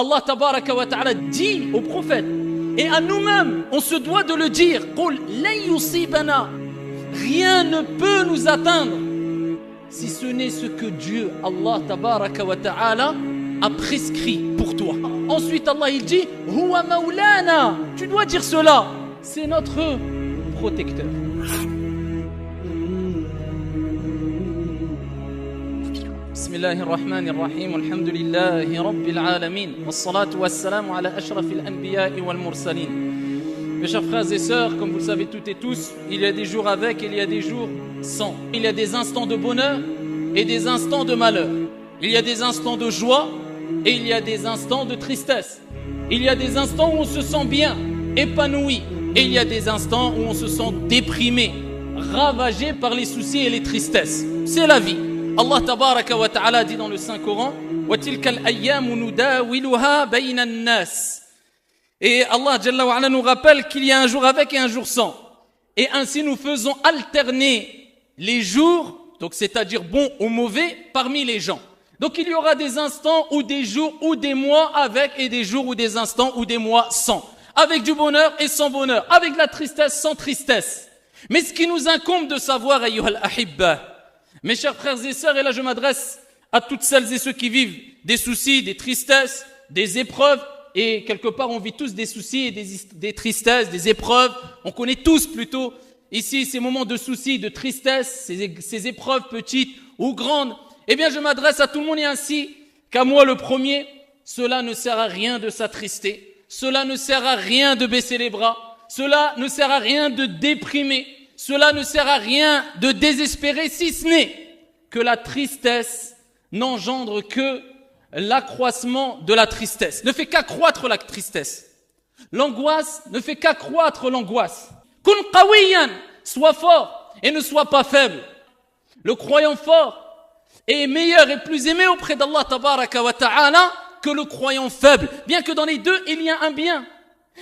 Allah tabaraka wa ta'ala dit au prophète, et à nous-mêmes, on se doit de le dire, قُلْ لَنْ يُصِيبَنَا, rien ne peut nous atteindre, si ce n'est ce que Dieu, Allah tabaraka wa ta'ala, a prescrit pour toi. Ensuite, Allah il dit, Huwa maulana, tu dois dire cela, c'est notre protecteur. بسم الله الرحمن الرحيم والحمد لله رب العالمين والصلاة والسلام على أشرف الأنبياء والمرسلين. Mes chers frères et sœurs, comme vous le savez toutes et tous, il y a des jours avec et il y a des jours sans. Il y a des instants de bonheur et des instants de malheur. Il y a des instants de joie et il y a des instants de tristesse. Il y a des instants où on se sent bien, épanoui, et il y a des instants où on se sent déprimé, ravagé par les soucis et les tristesses. C'est la vie. Allah tabaraka wa ta'ala dit dans le Saint-Coran, وَتِلْكَ الْأَيَّامُ نُدَاوِلُهَا بَيْنَ النَّاسِ. Et Allah Jalla wa Ala nous rappelle qu'il y a un jour avec et un jour sans. Et ainsi nous faisons alterner les jours, donc c'est-à-dire bons ou mauvais, parmi les gens. Donc il y aura des instants ou des jours ou des mois avec et des jours ou des instants ou des mois sans. Avec du bonheur et sans bonheur. Avec de la tristesse, sans tristesse. Mais ce qui nous incombe de savoir, ayyuhal ahibba, mes chers frères et sœurs, et là je m'adresse à toutes celles et ceux qui vivent des soucis, des tristesses, des épreuves, et quelque part on vit tous des soucis et des tristesses, des épreuves, on connaît tous plutôt ici ces moments de soucis, de tristesse, ces épreuves petites ou grandes. Eh bien je m'adresse à tout le monde et ainsi qu'à moi le premier, cela ne sert à rien de s'attrister, cela ne sert à rien de baisser les bras, cela ne sert à rien de déprimer, cela ne sert à rien de désespérer, si ce n'est que la tristesse n'engendre que l'accroissement de la tristesse, ne fait qu'accroître la tristesse. L'angoisse ne fait qu'accroître l'angoisse. Kun qawiyan, sois fort et ne sois pas faible. Le croyant fort est meilleur et plus aimé auprès d'Allah tabaraka wa ta'ala que le croyant faible, bien que dans les deux il y a un bien.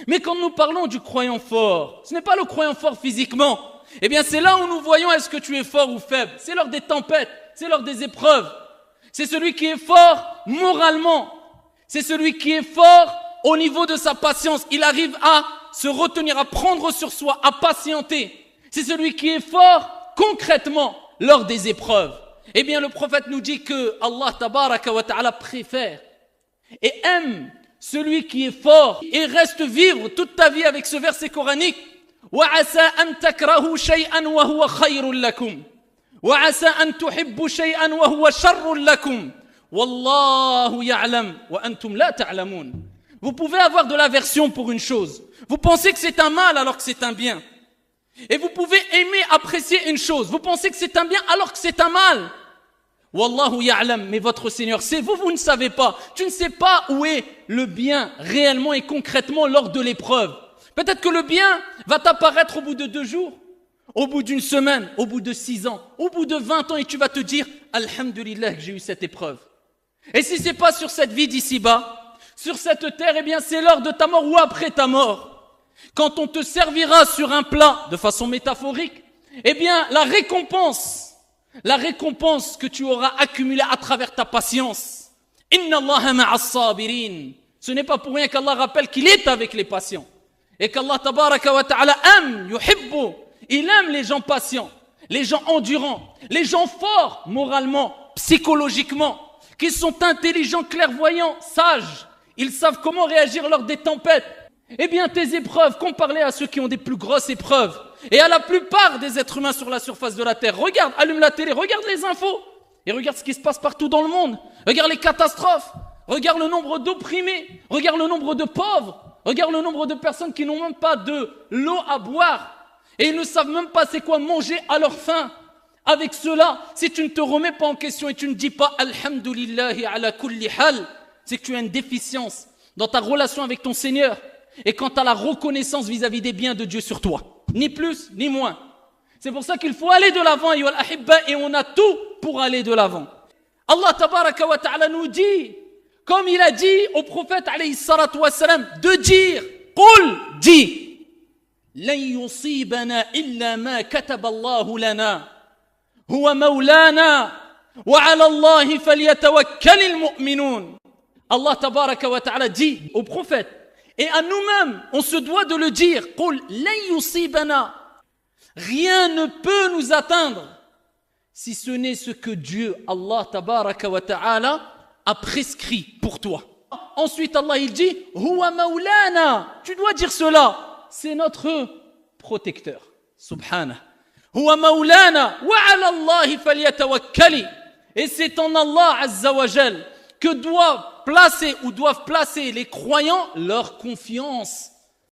Mais quand nous parlons du croyant fort, ce n'est pas le croyant fort physiquement. Eh bien c'est là où nous voyons est-ce que tu es fort ou faible. C'est lors des tempêtes, c'est lors des épreuves. C'est celui qui est fort moralement. C'est celui qui est fort au niveau de sa patience. Il arrive à se retenir, à prendre sur soi, à patienter. C'est celui qui est fort concrètement lors des épreuves. Eh bien le prophète nous dit que Allah tabaraka wa ta'ala préfère et aime celui qui est fort et reste vivre toute ta vie avec ce verset coranique. وَعَسَىٰ أَن تَكْرَهُوا شَيْئًا وَهُوَ خَيْرٌ لَكُمْ وَعَسَىٰ أَن تُحِبُّوا شَيْئًا وَهُوَ شَرٌّ لَكُمْ وَاللَّهُ يَعْلَمُ وَأَنْتُمْ لَا تَعْلَمُونَ. Vous pouvez avoir de l'aversion pour une chose. Vous pensez que c'est un mal alors que c'est un bien. Et vous pouvez aimer, apprécier une chose. Vous pensez que c'est un bien alors que c'est un mal. Wallahu ya'lam, mais votre Seigneur sait, vous ne savez pas. Tu ne sais pas où est le bien réellement et concrètement lors de l'épreuve. Peut-être que le bien va t'apparaître au bout de 2 jours, au bout d'une semaine, au bout de 6 ans, au bout de 20 ans et tu vas te dire Alhamdulillah que j'ai eu cette épreuve. Et si c'est pas sur cette vie d'ici-bas, sur cette terre, eh bien c'est lors de ta mort ou après ta mort. Quand on te servira sur un plat de façon métaphorique, eh bien la récompense que tu auras accumulée à travers ta patience. Inna Allaha ma'as sabirin. Ce n'est pas pour rien qu'Allah rappelle qu'il est avec les patients. Et qu'Allah tabaraka wa ta'ala aime, yuhibbu. Il aime les gens patients, les gens endurants, les gens forts moralement, psychologiquement, qui sont intelligents, clairvoyants, sages. Ils savent comment réagir lors des tempêtes. Eh bien, tes épreuves, comparées à ceux qui ont des plus grosses épreuves, et à la plupart des êtres humains sur la surface de la terre, regarde, allume la télé, regarde les infos, et regarde ce qui se passe partout dans le monde. Regarde les catastrophes, regarde le nombre d'opprimés, regarde le nombre de pauvres, regarde le nombre de personnes qui n'ont même pas de l'eau à boire, et ils ne savent même pas c'est quoi manger à leur faim. Avec cela, si tu ne te remets pas en question et tu ne dis pas Alhamdulillahi ala kulli hal, c'est que tu as une déficience dans ta relation avec ton Seigneur et quant à la reconnaissance vis-à-vis des biens de Dieu sur toi. Ni plus, ni moins. C'est pour ça qu'il faut aller de l'avant, ayyuhal ahibba, et on a tout pour aller de l'avant. Allah tabaraka wa ta'ala nous dit, comme il a dit au prophète alayhi salatu wa salam, de dire, Qul, dis, لن يصيبنا إلا ما كتب الله لنا هو مولانا وعلى الله فليتوكل المؤمنون. Allah tabaraka wa ta'ala dit au prophète, et à nous-mêmes, on se doit de le dire, قُلْ لَنْ يُصِيبَنَا. Rien ne peut nous atteindre si ce n'est ce que Dieu, Allah tabaraka wa ta'ala, a prescrit pour toi. Ensuite, Allah il dit, Huwa maulana. Tu dois dire cela. C'est notre protecteur. Subhanah. Huwa maulana. Wa ala Allahi falyatawakkali. Et c'est en Allah azza wa jal que doivent placer les croyants leur confiance.